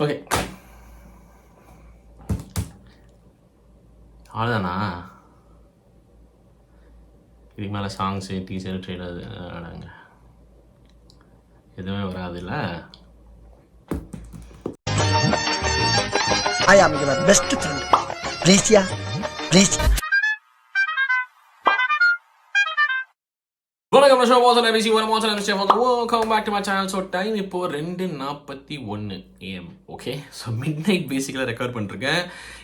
Okay, அவ்வளோதானா? இதுக்கு மேலே சாங்ஸு டீசர் ட்ரெய்லர் எதுவுமே வராதுல்ல. I am your best friend. Please, yeah, please. வணக்கம், நான் ஷோபாசன் எபிசி வரமாசன் எபிசி welcome back to my channel. So time இப்போது 2:41 AM. Okay, so midnight பேசிக்கலாக ரெக்கார்ட் பண்ணிருக்கேன்.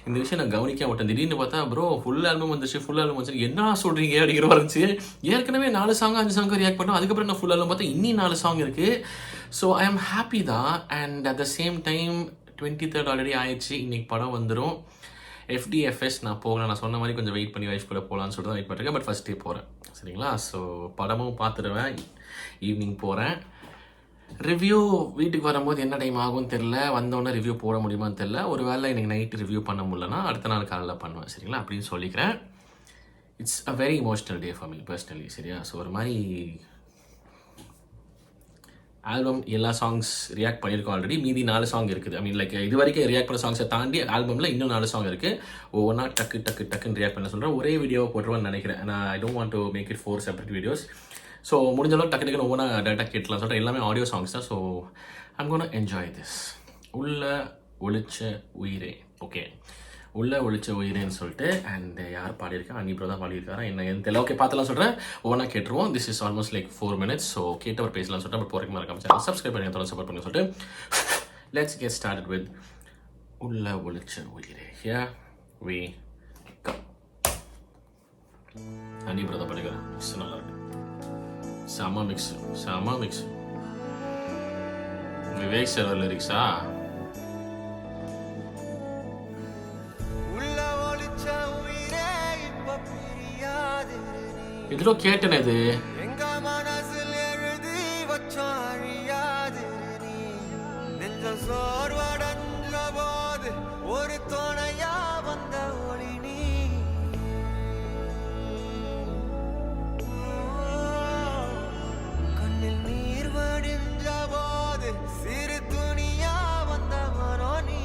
இந்த விஷயம் நான் கவனிக்க மாட்டேன். திடீர்னு பார்த்தா ப்ரோ ஃபுல் ஆல்பம் வந்துச்சு, ஃபுல் ஆல்பம் வந்துச்சு, என்ன சொல்கிறீங்க அப்படிங்கிற வந்துச்சு. ஏற்கனவே 4 சாங் 5 சாங் ரியாக்ட் பண்ணோம். அதுக்கப்புறம் நான் ஃபுல் ஆல்பம் பார்த்தா இன்னி 4 சாங் இருக்குது. ஸோ ஐ ஆம் ஹாப்பி தான். And at the same time 23rd already ஆயிடுச்சு. இன்றைக்கி படம் வந்துடும். FDFS நான் போகலாம். நான் சொன்ன மாதிரி கொஞ்சம் வெயிட் பண்ணி வைஃப் கூட போகலான்னு சொல்லிட்டு தான் வெயிட் பண்ணிருக்கேன். பட் ஃபஸ்ட் டே போகிறேன், சரிங்களா? ஸோ படமும் பார்த்துடுவேன். ஈவினிங் போகிறேன். ரிவ்யூ வீட்டுக்கு வரும்போது என்ன டைம் ஆகும்னு தெரில. வந்தோடனே ரிவ்யூ போட முடியுமான்னு தெரில. ஒரு வேளை இன்றைக்கி நைட்டு ரிவ்யூ பண்ண முடியலன்னா அடுத்த நாள் காலையில் பண்ணுவேன், சரிங்களா? அப்படின்னு சொல்லிக்கிறேன். It's a very emotional day for me personally, சரியா? ஸோ ஒரு மாதிரி ஆல்பம் எல்லா சாங்ஸ் ரியாக்ட் பண்ணியிருக்கோம் ஆல்ரெடி. மீதி 4 சாங் இருக்குது. ஐ மீன் லைக் இது வரைக்கும் ரியாக்ட் பண்ண சாங்ஸை தாண்டி ஆல்பமில் இன்னும் 4 சாங் இருக்குது. ஒவ்வொன்றா டக்குன்னு ரியாக்ட் பண்ண சொல்கிறேன். ஒரே வீடியோவை போட்டுருவேன்னு நினைக்கிறேன். நான் I don't want to make it 4 separate videos. So முடிஞ்ச அளவுக்கு டக்குன்னு ஒவ்வொன்றா டேட்டா கேட்கலாம் சொல்லிட்டு எல்லாமே ஆடியோ சாங்ஸ் தான். So I'm gonna enjoy this. உள்ள ஒளிச்ச உயிரே. ஓகே, உள்ள ஒளிச்ச உயிரேன்னு சொல்லிட்டு அண்ட் யார் பாடியிருக்கா? அன்னி ப்ரோ தான் பாடியிருக்காரா என்ன தெரியல. ஓகே, பார்த்துலாம் சொல்கிறேன். ஒவ்வொன்றா கேட்டுருவோம். This is almost like 4 minutes. So கேட்டவர் பேசலாம் சொல்லிட்டு நம்ம போகிறக்கு மறக்காம சேனல் சப்ஸ்கிரைப் பண்ணி தொடர்ந்து சப்போர்ட் பண்ணி சொல்லிட்டு லெட்ஸ் கெட் ஸ்டார்டட் வித் உள்ள ஒளிச்ச உயிரே. Here we come. அன்னி ப்ரோ தான் பாடிக்கிறேன். மிக்ஸ் நல்லா இருக்கு. செம மிக்ஸ். விவேக் சார் லிரிக்ஸா? எதிரோ கேட்டேன். இது ஒரு துணையா வந்த ஒளி நீ. கண்ணில் நீர் வடிந்த போது சிறு துணியா வந்தவனோ நீ.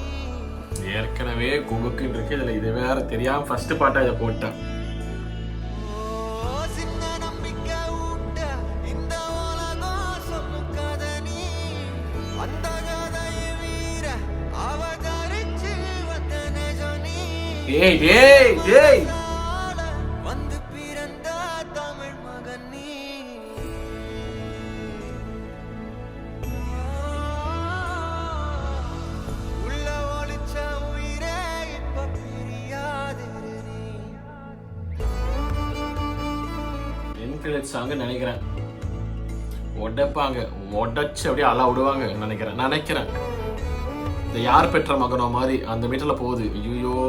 ஏற்கனவே குபுக்குன்னு இருக்கு. இதில் இது வேற தெரியாம ஃபர்ஸ்ட் பாட்டா இதை போட்டேன். ஏய் வந்து பிறந்த தமிழ் மகன் நீ. உள்ள ஒளிச்ச உயிரே இப்ப பிரியாது நீ. இன்ஃபினிட் சாங் நினைக்கிறேன். உடைச்சு அப்படியே அழ விடுவாங்க நினைக்கிறேன். இந்த யார் பெற்ற மகனோ மாதிரி அந்த மீட்டர்ல போகுது. ஐயோ,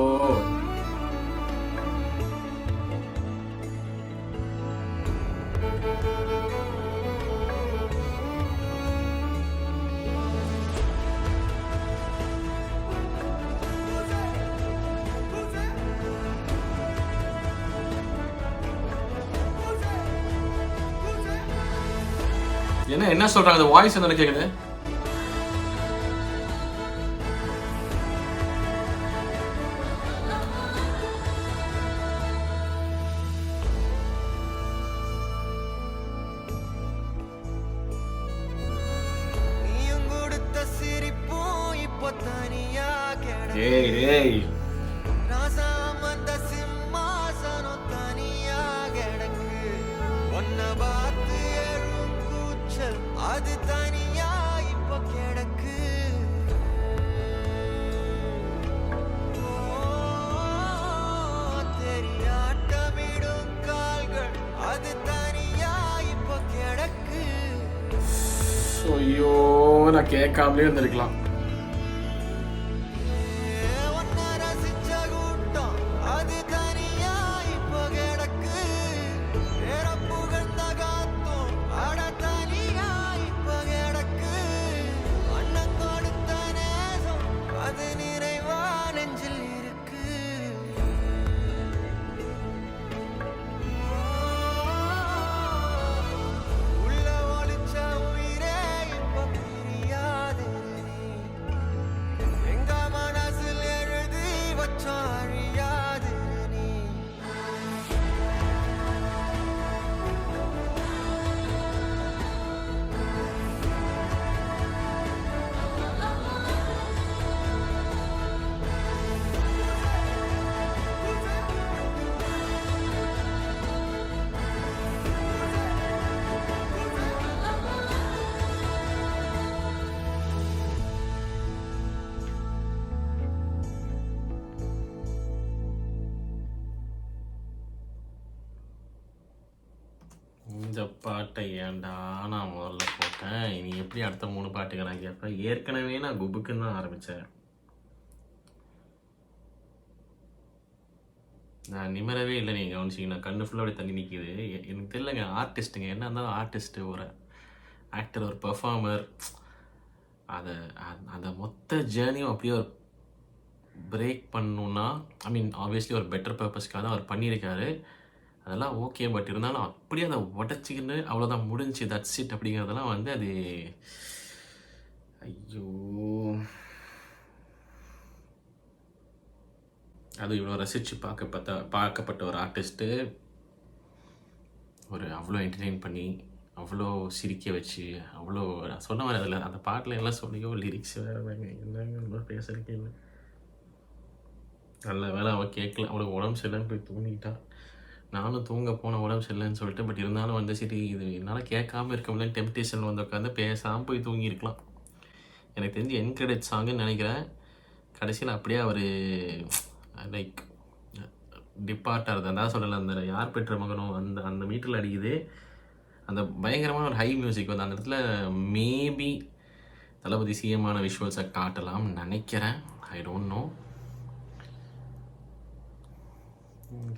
என்ன சொல்றாங்க? அந்த வாய்ஸ் என்ன கேக்குது? ஏய் ராசாமந்த சிம்மாசனம் தனியா கிடக்கு. ஒன்ன பார்த்து எழும் கூச்சல் அது தனியா இப்ப கிடக்கு. தெரியாட்டமிடும் கால்கள் அது தனியா இப்ப கிடக்கு. ஐயோ, நான் கேட்காமலே இருந்திருக்கலாம். இந்த பாட்டை ஏன்டா நான் முதல்ல போட்டேன்? இனி எப்படி அடுத்த 3 பாட்டுக்கு நான் கேட்பேன்? ஏற்கனவே நான் குபுக்குன்னு தான் ஆரம்பித்தேன். நான் நிமிரவே இல்லை. நீங்கள் கவனிச்சிங்கன்னா கண்ணு ஃபுல்லாக அப்படியே தண்ணி நிற்கிது. எனக்கு தெரியலங்க, ஆர்டிஸ்ட்டுங்க என்ன இருந்தாலும் ஆர்டிஸ்ட்டு, ஒரு ஆக்டர், ஒரு பெர்ஃபார்மர், அதை அந்த மொத்த ஜேர்னியும் அப்படியே ஒரு பிரேக் பண்ணணுன்னா, ஐ மீன் ஆப்வியஸ்லி ஒரு பெட்டர் பர்பஸ்க்காக தான் அவர் பண்ணியிருக்காரு. அதெல்லாம் ஓகே. பட் இருந்தாலும் அப்படியே அதை உடச்சிக்கின்னு அவ்வளோதான் முடிஞ்சு தட்ஸ் இட் அப்படிங்கிறதெல்லாம் வந்து அது ஐயோ, அது இவ்வளோ ரசித்து பார்க்கப்பட்ட ஒரு ஆர்டிஸ்ட்டு ஒரு அவ்வளோ என்டர்டெயின் பண்ணி அவ்வளோ சிரிக்க வச்சு அவ்வளோ சொன்ன மாதிரி அதில் அந்த பாட்டில் எல்லாம் சொல்லியோ லிரிக்ஸ் வேறு என்னங்க பேசுறதுக்கே இல்லை. நல்ல வேலை அவள் கேட்கல, அவளுக்கு உடம்பு சரியில்லைன்னு போய் தூங்கிட்டான். நானும் தூங்க போன உடம்பு சரியில்லைன்னு சொல்லிட்டு, பட் இருந்தாலும் வந்து சரி இது என்னால் கேட்காம இருக்க முடியல, டெம்ப்டேஷன் வந்து உட்காந்து பேசாமல் போய் தூங்கியிருக்கலாம். எனக்கு தெரிஞ்சு என் கிரெடிட் சாங்குன்னு நினைக்கிறேன். கடைசியில் அப்படியே அவர் லைக் டிபார்ட் ஆகுது. அதான் சொல்லலை, அந்த யார் பெற்ற மகனும் அந்த மீட்டரில் அடிக்குது. அந்த பயங்கரமான ஒரு ஹை மியூசிக் வந்து அந்த இடத்துல மேபி தளபதி சிஎமான விஷுவல்ஸை காட்டலாம்னு நினைக்கிறேன். I don't know.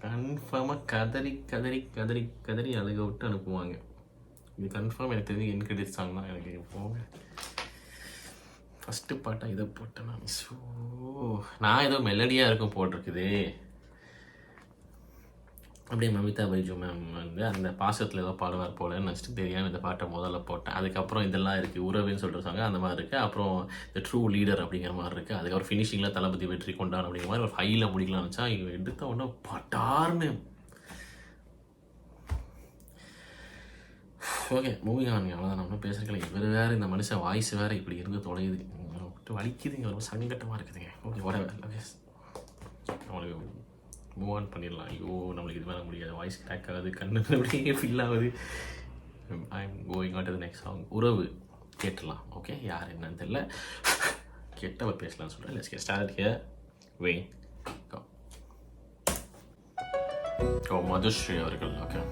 கன்ஃபார்மாக கதறி கதறி கதறி கதறி அழுக விட்டு அனுப்புவாங்க. இது கன்ஃபார்ம் எனக்கு தெரிஞ்சு என் கிரெடிட் சாங் தான். எனக்கு போங்க ஃபஸ்ட்டு பாட்டாக இதை போட்டேன் நான். ஸோ நான் ஏதோ மெலடியாக இருக்கும் போட்டிருக்குது. அப்படியே மமிதா பைஜு மேம் வந்து அந்த பாசத்தில் ஏதோ பாடுவார் போலன்னு நினச்சிட்டு தெரியாமல் இந்த பாட்டை முதல்ல போட்டேன். அதுக்கப்புறம் இதெல்லாம் இருக்குது, உறவுன்னு சொல்லிருக்காங்க அந்த மாதிரி இருக்குது. அப்புறம் இந்த ட்ரூ லீடர் அப்படிங்கிற மாதிரி இருக்குது. அதுக்கப்புறம் ஃபினிஷிங்கில் தளபதி வெற்றி கொண்டான் அப்படிங்கிற மாதிரி ஒரு ஹையில் முடிக்கலாம்னு நினச்சா இங்கே எடுத்த உடனே பட்டார்னு. Okay, moving on. அவ்வளோதான், நம்ம பேசுறதுல இவர் வேறு, இந்த மனுஷன் வாய்ஸ் வேறு இப்படி இருந்து தொலையுது, விட்டு வலிக்குதுங்க, ரொம்ப சங்கட்டமாக இருக்குதுங்க. Okay, whatever. நம்மளுக்கு மூவ் ஆன் பண்ணிடலாம். ஐயோ நம்மளுக்கு இது மேலே முடியாது, வாய்ஸ் கிராக் ஆகுது, கண்ணு அப்படியே ஃபீல் ஆகுது. I am going on to the next song. உறவு கேட்டலாம். ஓகே, யார் என்னன்னு தெரியல, கேட்டவர் பேசலாம்னு சொல்கிறேன். Let's get started here. வெயிங் ஓ மதுஸ்ரீ அவர்கள். Okay,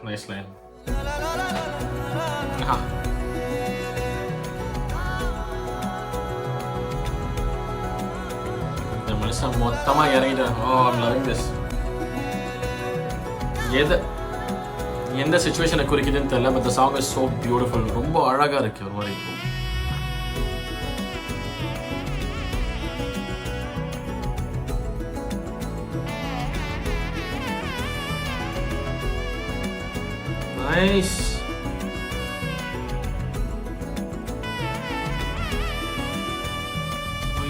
nice line. இந்த மனுஷன் மொத்தமாக இறங்கிட்டான். Oh I'm loving this. எந்த சிச்சுவேஷனை குறிக்குதுன்னு தெரியல, but the song is so beautiful. ரொம்ப அழகாக இருக்கு ஒரு மாதிரி. நைஸ்.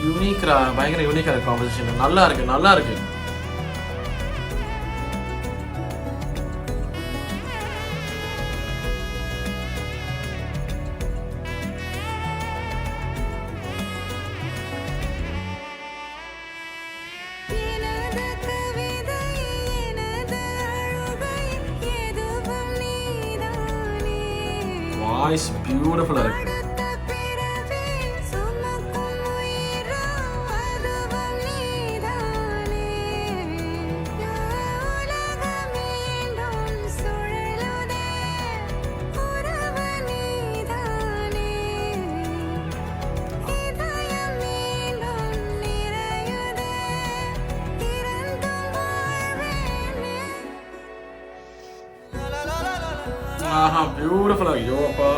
யூனிக்ரா, பயங்கர யூனிக்கா இருக்கு காம்போசிஷன். நல்லா இருக்கு, நல்லா இருக்கு. வாய்ஸ் பியூட்டிஃபுல்லா இருக்கு. ஆஹா பியூட்டிஃபுல்லா ஐயோப்பா.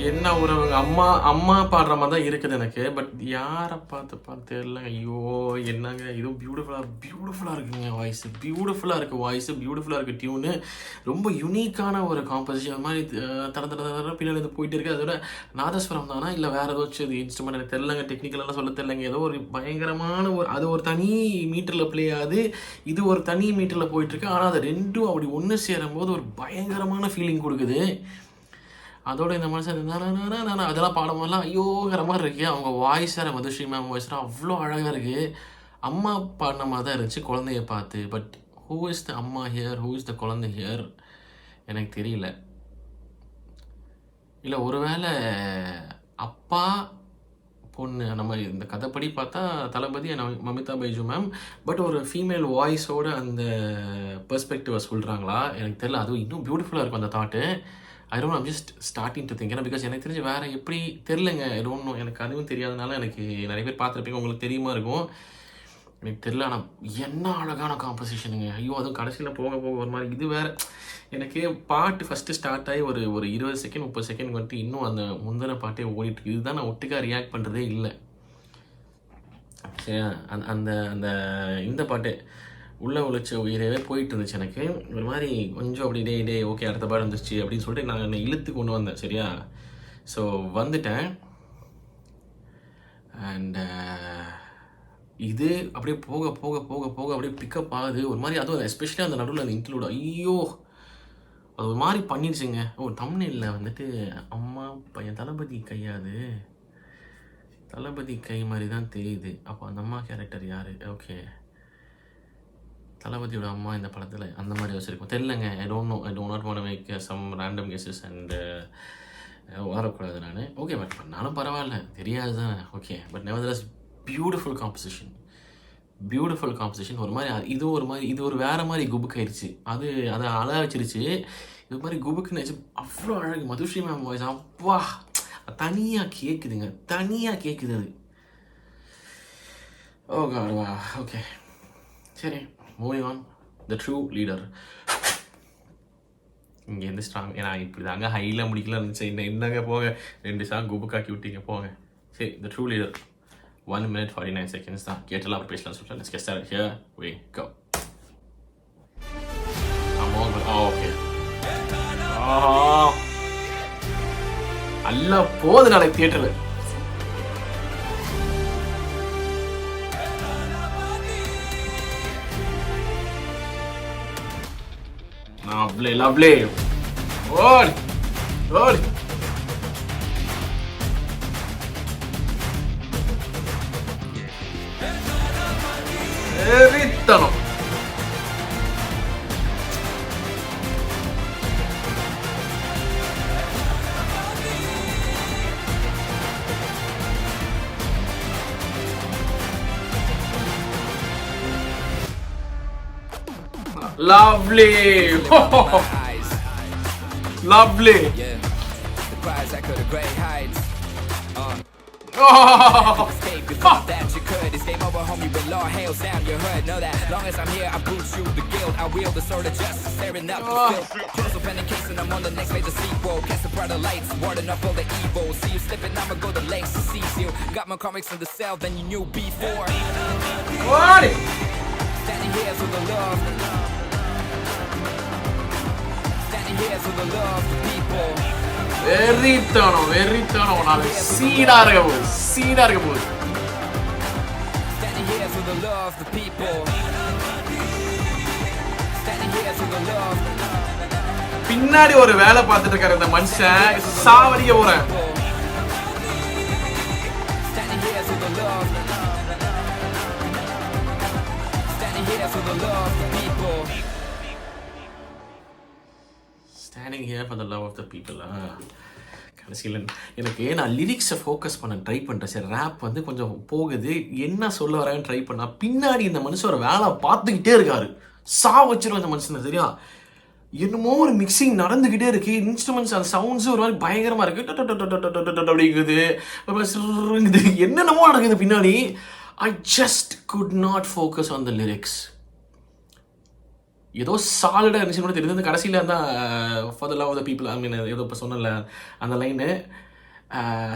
என்ன ஒரு அம்மா அம்மா பாடுற மாதிரி தான் இருக்குது எனக்கு. பட் யாரை பார்த்து இல்லை. ஐயோ என்னங்க இது பியூட்டிஃபுல்லாக இருக்குங்க. வாய்ஸ் பியூட்டிஃபுல்லாக இருக்குது. பியூட்டிஃபுல்லாக இருக்குது. டியூனு ரொம்ப யூனிக்கான ஒரு காம்போசிஷன். அது மாதிரி தர பின்னாடி இது போயிட்டு இருக்குது. அதோட நாதஸ்வரம் தானா இல்லை வேறு ஏதாச்சும் இது இன்ஸ்ட்ருமெண்ட் எனக்கு தெரிலங்க. டெக்னிக்கலெல்லாம் சொல்ல தெரிலங்க. ஏதோ ஒரு பயங்கரமான அது ஒரு தனி மீட்டரில் ப்ளே ஆகுது, இது ஒரு தனி மீட்டரில் போயிட்டுருக்கு. ஆனால் அது ரெண்டும் அப்படி ஒன்று சேரும்போது ஒரு பயங்கரமான ஃபீலிங் கொடுக்குது. அதோட இந்த மனுஷன் அதெல்லாம் பாடும்போதெல்லாம் ஐயோங்கிற மாதிரி இருக்கு. அவங்க வாய்ஸ் வேறு, மதுஸ்ரீ மேம் வாய்ஸ் அவ்வளோ அழகாக இருக்குது. அம்மா பாடின மாதிரி தான் இருந்துச்சு குழந்தைய பார்த்து. பட் ஹூ இஸ் த அம்மா ஹியர், ஹூ இஸ் த குழந்தை ஹியர் எனக்கு தெரியல. இல்லை ஒருவேளை அப்பா பொண்ணு நம்ம இந்த கதைப்படி பார்த்தா தளபதி மமிதா பைஜு மேம். பட் ஒரு ஃபீமேல் வாய்ஸோட அந்த பெர்ஸ்பெக்டிவை சொல்கிறாங்களா எனக்கு தெரியல. அதுவும் இன்னும் பியூட்டிஃபுல்லாக இருக்கும் அந்த thought. I don't know, I'm just starting to think. ஏன்னா பிகாஸ் எனக்கு தெரிஞ்சு வேறு எப்படி தெரிலங்க. ஐ டோன்ட் நோ, எனக்கு அதுவும் தெரியாதனால எனக்கு நிறைய பேர் பார்த்துருப்பீங்க, உங்களுக்கு தெரியுமா இருக்கும், எனக்கு தெரில. ஆனால் என்ன அழகான காம்போசிஷனுங்க. ஐயோ அதுவும் கடைசியில் போக ஒரு மாதிரி இது வேறு. எனக்கு பாட்டு ஃபஸ்ட்டு ஸ்டார்ட் ஆகி ஒரு 20 செகண்ட் 30 செகண்ட் வந்துட்டு இன்னும் அந்த முந்தின பாட்டே ஓடிட்டு. இதுதான் நான் ஒட்டுக்காக ரியாக்ட் பண்ணுறதே இல்லை. சரியா அந்த அந்த இந்த பாட்டு உள்ளே உழைச்ச உயிரவே போயிட்டு இருந்துச்சு. எனக்கு ஒரு மாதிரி கொஞ்சம் அப்படி டே ஓகே அடுத்த பாடம் வந்துருச்சு அப்படின்னு சொல்லிட்டு நான் என்னை இழுத்து கொண்டு வந்தேன். சரியா ஸோ வந்துட்டேன். அண்ட் இது அப்படியே போக போக போக போக அப்படியே பிக்கப் ஆகுது ஒரு மாதிரி. அதுவும் எஸ்பெஷலி அந்த நடுவில் அந்த இன்க்ளூட் ஐயோ அது ஒரு மாதிரி பண்ணிடுச்சுங்க. தமிழ்நில வந்துட்டு அம்மா பையன் தளபதி கையாது, தளபதி கை மாதிரி தான் தெரியுது. அப்போ அந்த அம்மா கேரக்டர் யார்? ஓகே தளபதியோட அம்மா இந்த படத்தில் அந்த மாதிரி வச்சுருக்கோம் தெரிலங்க. I don't not want to make some random guesses and வரக்கூடாது நான். ஓகே பட் பண்ணாலும் பரவாயில்ல, தெரியாது தான். Okay but nevertheless beautiful composition. ஒரு மாதிரி இது ஒரு வேறு மாதிரி குபுக் ஆயிடுச்சு. அதை அழ வச்சிருச்சு. இது மாதிரி குபுக்குன்னு வச்சு அவ்வளோ அழகு. மதுஸ்ரீ மேம் வாய்ஸ் அப்பா தனியாக கேட்குது அது. ஓ காட் வா. ஓகே சரி moving on. The true leader இங்கேருந்து ஸ்ட்ராங். ஏன்னா இப்படி தாங்க ஹையில் முடிக்கலாம் இருந்துச்சு. என்னங்க போங்க 2 சாங் குபுக்காக்கி விட்டீங்க போங்க. சரி the true leader 1 minute 49 seconds தான். கேட்டெல்லாம் அப்புறம் பேசலாம் சொல்லிட்டு let's get started. Here we go. Okay அல்ல போகுது நாளைக்கு தியேட்டரில். Lovely. Good. Eritano. Lovely. Lovely. Yeah. The prize I could have great heights. Escape before that you could. It's game over, homie. With law, hail, sound your hood. Know that. Long as I'm here, I boot you the guilt. I wield the sword of justice, staring up the filth. Close pen and case, and I'm on the next major sequel. Cast the brighter lights, warding up all the evil. See you slipping, I'ma go the lengths to seize you. Got my comics in the cell than you knew before. What? Standing here for the love. Standing here for the love, the people. வெறித்தனோ நாளை சீடா இருக்க போகுது. Standing here for the love, the people. Standing here for the love. பின்னாடி ஒரு வேலை பார்த்துட்டு இருக்காரு இந்த மனுஷன். சாவடிக்க போறேன். Standing here for the love. Standing here for the love, the people. Standing here for the love of the people. கடைசியில் எனக்கு நான் லிரிக்ஸை ஃபோக்கஸ் பண்ண ட்ரை பண்ணுறேன். சரி ரேப் வந்து கொஞ்சம் போகுது, என்ன சொல்ல வரான்னு ட்ரை பண்ணா பின்னாடி இந்த மனுஷன் ஒரு வேலை பார்த்துக்கிட்டே இருக்காரு. வச்சிரும் இந்த மனுஷனை. சரியா என்னமோ ஒரு மிக்சிங் நடந்துக்கிட்டே இருக்கு. இன்ஸ்ட்ருமெண்ட்ஸ் அந்த சவுண்ட்ஸு ஒரு மாதிரி பயங்கரமாக இருக்குது. அப்படிங்குது என்னென்னமோ நடக்குது பின்னாடி. I just could not focus on the lyrics. ஏதோ சாலிடாக இருந்துச்சு கூட தெரியுது. கடைசியில் தான் for the love of the people, I mean ஏதோ இப்போ சொன்னல அந்த line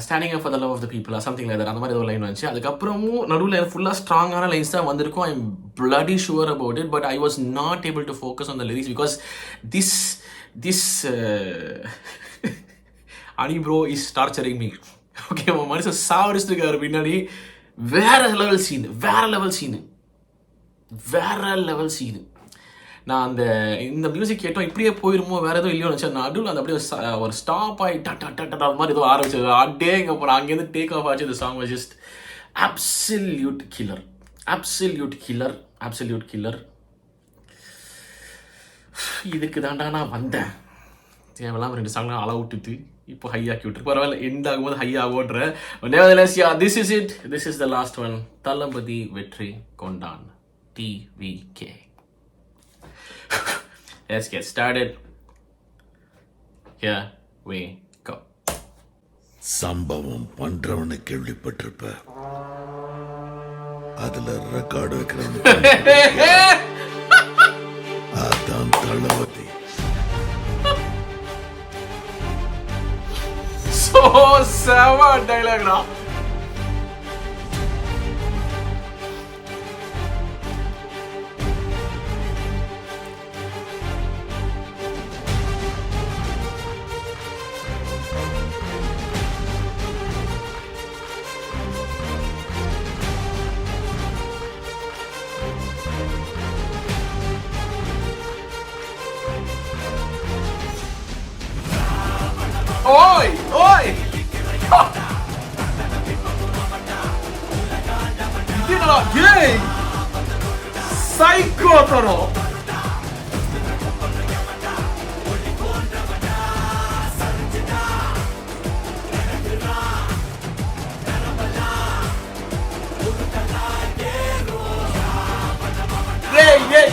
standing up for the love of the people something like that, அந்த மாதிரி ஏதோ லைன் வந்துச்சு. அதுக்கப்புறமும் நடுவில் ஃபுல்லாக ஸ்ட்ராங்கான லைன்ஸ் தான் வந்திருக்கும். I am bloody sure about it, but I was not able to focus on the lyrics because this Ani bro is torturing me. Okay, உன் மனுஷன் சாவடிச்சிருக்காரு பின்னாடி. வேற லெவல் சீனு. நான் இந்த மியூசிக் கேட்டோம் இப்படியே போயிருமோ வேற எதுவும் இல்லையோ நினச்சேன். நடுவில் அந்த அப்படியே ஒரு ஸ்டாப் ஆகி டட் மாதிரி ஏதோ ஆரம்பிச்சது. அடேங்க அப்புறம் அங்கேருந்து டேக் ஆஃப் ஆச்சு. இந்த song was just absolute killer. இதுக்கு தாண்டா நான் வந்தேன். தேவையில்லாம 2 சாங்லாம் அளவு விட்டுட்டு இப்போ ஹை ஆக்கி விட்டுருக்கு. பரவாயில்ல, எண்ட் ஆகும்போது ஹை ஆகும்ன்ற. This is the last one. Thalapathy வெற்றி கொண்டான் TVK. Let's get started. Here we go. சம்பவம் பண்றவனை கேள்விப்பட்டிருப்ப, அதுல ரெக்கார்டு வைக்கிறவன் அதான் தளபதி. So seven dialogue now. Oi! 이게나 게이! 사이코처럼! Yay!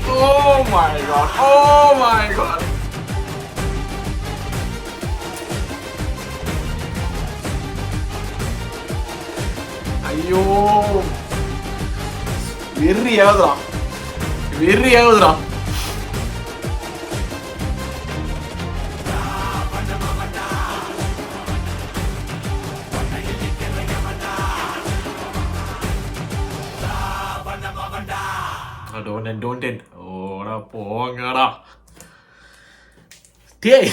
Oh my god! ஐயோ, வெறி ஆகுதுடா. Don't end. ஓடா போங்கடா. டேய்,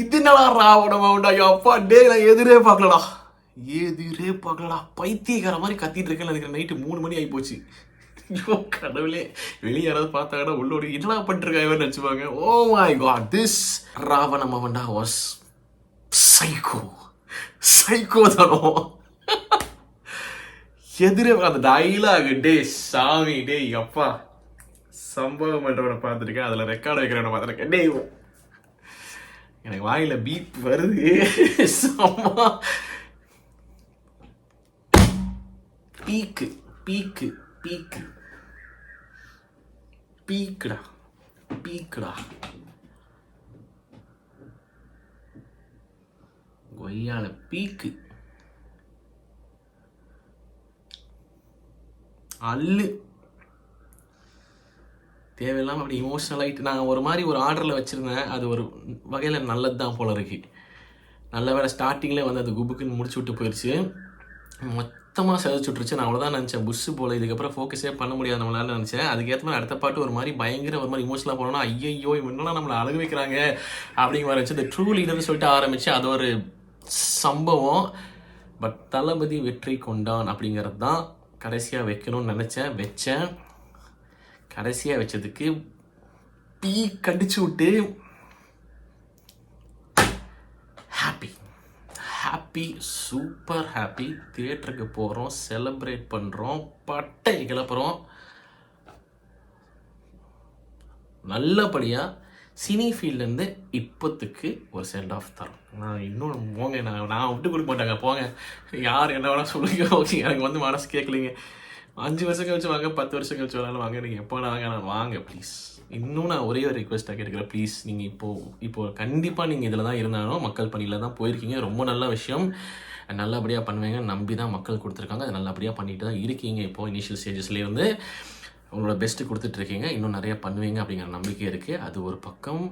இதுனடா ராவணமாண்டா. அப்பா டே, நான் எதிரே பார்க்கலடா. பைத்தியக்கார மாதிரி கத்திட்டு இருக்கேன். எனக்கு நைட்டு 3 மணி ஆகி போச்சு. ஐயோ கடவுளே, வெளியே யாராவது பார்த்தாங்கன்னா உள்ளோட என்னடா பண்ணிருக்காங்க நினச்சிப்பாங்க. ஓ மை காட், திஸ் ராவணமாண்டா வாஸ் சைக்கோ தானோ. எதிரே அந்த டைலாக், டே சாமி, டே அப்பா, சம்பவம் பண்றவனை பார்த்துருக்கேன், அதுல ரெக்கார்டு வைக்கிறவனை பார்த்துருக்கேன். டே எனக்கு வாயில பீப் வருது. பீக்குடா கொய்யால பீக்கு அல்லு. தேவையில்லாமல் அப்படி இமோஷனல் ஆகிட்டு நான் ஒரு மாதிரி ஒரு ஆர்டரில் வச்சுருந்தேன். அது ஒரு வகையில் நல்லது தான் போல இருக்கு. நல்ல வேலை ஸ்டார்டிங்கில் வந்து அது குபுக்குன்னு முடிச்சு விட்டு போயிடுச்சு. மொத்தமாக செதைச்சு விட்டுருச்சு. நான் அவ்வளோதான் நினச்சேன், புஷ்ஷு போல் இதுக்கப்புறம் ஃபோக்கஸே பண்ண முடியாது நம்மளால நினச்சேன். அதுக்கேற்ற மாதிரி அடுத்த பாட்டு ஒரு மாதிரி பயங்கர ஒரு மாதிரி இமோஷனலாக போனோன்னா ஐயோ இவனெல்லாம் நம்மளை அழகு வைக்கிறாங்க அப்படிங்கிற மாதிரி இருந்துச்சு. இந்த ட்ரூ லீடர்னு சொல்லிட்டு ஆரம்பித்து அது ஒரு சம்பவம். பட் தளபதி வெற்றி கொண்டான் அப்படிங்கிறது தான் கடைசியாக வைக்கணும்னு நினச்சேன், வச்சேன். கடைசியாக வச்சதுக்கு பீ கடிச்சு விட்டு ஹாப்பி சூப்பர் ஹாப்பி. தியேட்டருக்கு போகிறோம், செலிப்ரேட் பண்ணுறோம், பட்டை கிளப்புறோம். நல்லபடியாக சினி ஃபீல்ட்லேருந்து இப்போத்துக்கு ஒரு சென்ட் ஆஃப் தரோம். நான் இன்னும் போங்க, நான் விட்டு கொடுக்க மாட்டாங்க, போங்க யார் என்ன வேணால் சொல்லுங்க. ஓகே, எனக்கு வந்து மனசு கேட்கலிங்க. 5 வருஷம் கழிச்சு வாங்க, 10 வருஷம் கழிச்சு வேணாலும் வாங்க, நீங்கள் எப்போ வேணா வாங்க, நான் வாங்க ப்ளீஸ். இன்னும் நான் ஒரே ஒரு ரிக்வெஸ்ட்டாக கேட்குறேன் ப்ளீஸ். நீங்கள் இப்போ கண்டிப்பாக நீங்கள் இதில் தான் இருந்தாலும் மக்கள் பணியில் தான் போயிருக்கீங்க, ரொம்ப நல்ல விஷயம், நல்லபடியாக பண்ணுவீங்க நம்பி தான் மக்கள் கொடுத்துருக்காங்க, அது நல்லபடியாக பண்ணிட்டு தான் இருக்கீங்க. இப்போது இனிஷியல் ஸ்டேஜஸ்லேயே வந்து உங்களோட பெஸ்ட்டு கொடுத்துட்ருக்கீங்க, இன்னும் நிறையா பண்ணுவீங்க அப்படிங்கிற நம்பிக்கை இருக்குது. அது ஒரு பக்கம்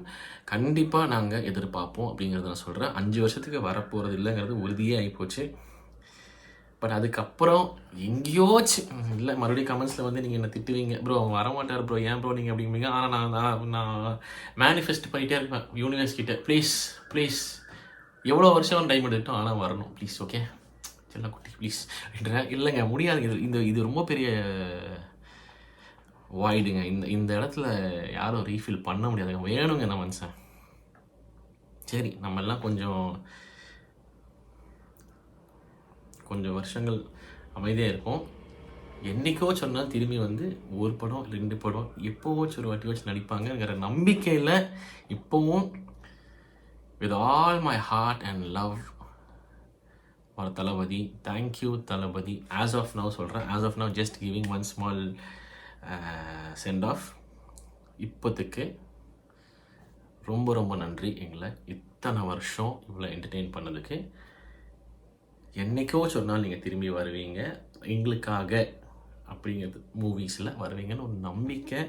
கண்டிப்பாக நாங்கள் எதிர்பார்ப்போம் அப்படிங்கிறத நான் சொல்கிறேன். 5 வருஷத்துக்கு வரப்போகிறது இல்லைங்கிறது உறுதியே ஆகிப்போச்சு. பட் அதுக்கப்புறம் எங்கேயோச்சு இல்லை மறுபடியும் கமெண்ட்ஸில் வந்து நீங்கள் என்ன திட்டுவீங்க, ப்ரோ அவங்க வரமாட்டார் ப்ரோ, ஏன் ப்ரோ நீங்கள் அப்படிம்பீங்க. ஆனால் நான் மேனிஃபெஸ்ட் பண்ணிகிட்டே இருப்பேன் யூனிவர்ஸ் கிட்டே, ப்ளீஸ் எவ்வளோ வருஷம் டைம் எடுக்கட்டும் ஆனால் வரணும் ப்ளீஸ், ஓகே செல்ல குட்டி ப்ளீஸ் அப்படின்ற. இல்லைங்க முடியாது, இது ரொம்ப பெரிய வாய்டுங்க. இந்த இடத்துல யாரும் ரீஃபில் பண்ண முடியாதுங்க, வேணுங்க நம்ம மனுஷன். சரி நம்ம எல்லாம் கொஞ்சம் வருஷங்கள் அமைதியாக இருக்கும். என்றைக்கோ சொன்னால் திரும்பி வந்து ஒரு படம் 2 படம் எப்போவாச்சும் ஒரு வாட்டி வச்சு நடிப்பாங்கங்கிற நம்பிக்கையில் இப்போவும் with all my heart and love for Thalapathy. Thank you Thalapathy. as of now சொல்கிறேன், as of now just giving one small send off. இப்போத்துக்கு ரொம்ப ரொம்ப நன்றி எங்களை இத்தனை வருஷம் இவ்வளோ என்டர்டெயின் பண்ணதுக்கு. என்றைக்கோ சொன்னால் நீங்கள் திரும்பி வருவீங்க எங்களுக்காக அப்படிங்கிறது, மூவிஸில் வருவீங்கன்னு ஒரு நம்பிக்கை.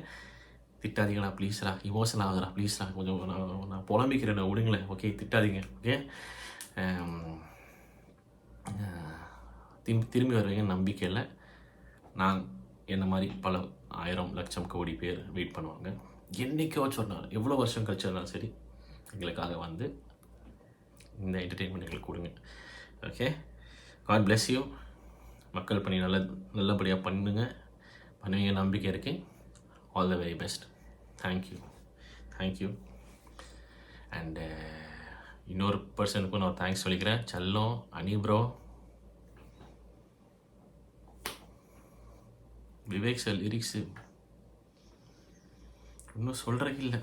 திட்டாதீங்களா ப்ளீஸ்ரா, இமோஷனல் ஆகுதுரா ப்ளீஸ்ரா, கொஞ்சம் நான் புலம்பிக்கிறேன், விடுங்களேன், ஓகே திட்டாதீங்க, ஓகே. திரும்பி வருவீங்கன்னு நம்பிக்கையில் நான் என்ன மாதிரி பல 1000 லட்சம் கோடி பேர் வெயிட் பண்ணுவாங்க. என்றைக்கோ சொன்னார், எவ்வளோ வருஷம் கழிச்சு இருந்தாலும் சரி எங்களுக்காக வந்து இந்த என்டர்டெயின்மெண்ட் எங்களுக்கு கொடுங்க, ஓகே. God bless you. மக்கள் பணி நல்லபடியாக பண்ணுவீங்க நம்பிக்கை இருக்கு. All the very best. Thank you. And இன்னொரு பர்சனுக்கும் நான் தேங்க்ஸ் சொல்லிக்கிறேன், செல்லம் அனி ப்ரோ, விவேக் சார் லிரிக்ஸு இன்னும் சொல்கிறக்கு இல்லை.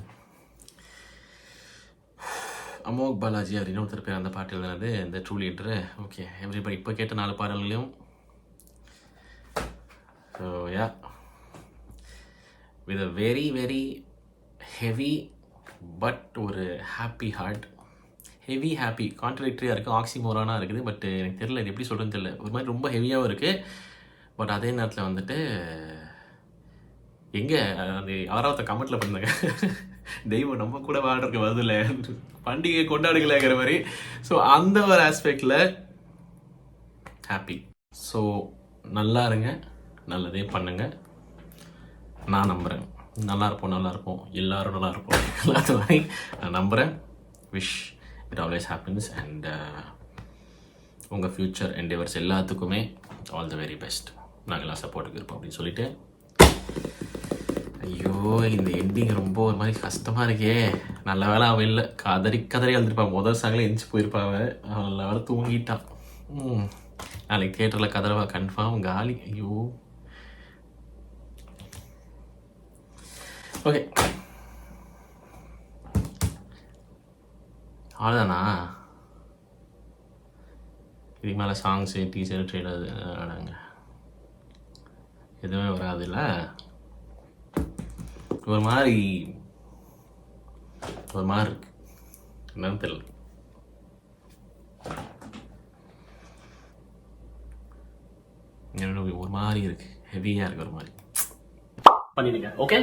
அமோக் பாலாஜி அப்படின்னு ஒருத்தர் பேர் அந்த பாட்டு எழுதுனது, இந்த ட்ரூ லீடரு, ஓகே. எவ்ரிபடி இப்போ கேட்ட 4 பாடல்களையும் so yeah with a very very heavy but ஒரு ஹாப்பி ஹார்ட். ஹாப்பி கான்ட்ரடிக்டரியாக இருக்குது, ஆக்சிமோரானாக இருக்குது. பட் எனக்கு தெரியல இது எப்படி சொல்கிறேன்னு தெரியல, ஒரு மாதிரி ரொம்ப ஹெவியாகவும் இருக்குது. பட் அதே நேரத்தில் வந்துட்டு எங்கே அந்த யாராவது கமெண்ட்டில் பண்ணாங்க, தெய்வம் நம்ம கூட வாழ்றதுக்கு வருதுல்ல, பண்டிகை கொண்டாடுகளைங்கிற மாதிரி. ஸோ அந்த ஒரு ஆஸ்பெக்டில் ஹாப்பி. ஸோ நல்லா இருங்க, நல்லதே பண்ணுங்க. நான் நம்புகிறேன் நல்லா இருப்போம், எல்லோரும் நல்லா இருப்போம், எல்லாத்த மாதிரி நான் நம்புகிறேன். Wish it always happens. And உங்கள் ஃப்யூச்சர் என்டேவர்ஸ் எல்லாத்துக்குமே ஆல் த வெரி பெஸ்ட். நாங்கள்லாம் சப்போர்ட்டுக்கு இருப்போம் அப்படின்னு சொல்லிட்டு, ஐயோ இந்த எண்டிங் ரொம்ப ஒரு மாதிரி கஷ்டமாக இருக்கே. நல்ல வேலை அவன் இல்லை, கதறி எழுந்திருப்பான், முதல் சாங்கில் எந்திச்சு போயிருப்பாங்க, அவன் நல்ல வேலை தூங்கிட்டான். நாளைக்கு தியேட்டரில் கதறவா கன்ஃபார்ம் காலி. ஐயோ ஓகே அவ்வளோதானா? இதுக்கு மேலே சாங்ஸு டீச்சர் ட்ரெயிலர் எதுவுமே வராதுல்ல. ஒரு மாதிரி இருக்கு, என்னன்னு தெரியல. ஒரு மாதிரி இருக்கு, ஹெவியாக இருக்கு, ஒரு மாதிரி பண்ணிடுங்க, ஓகே.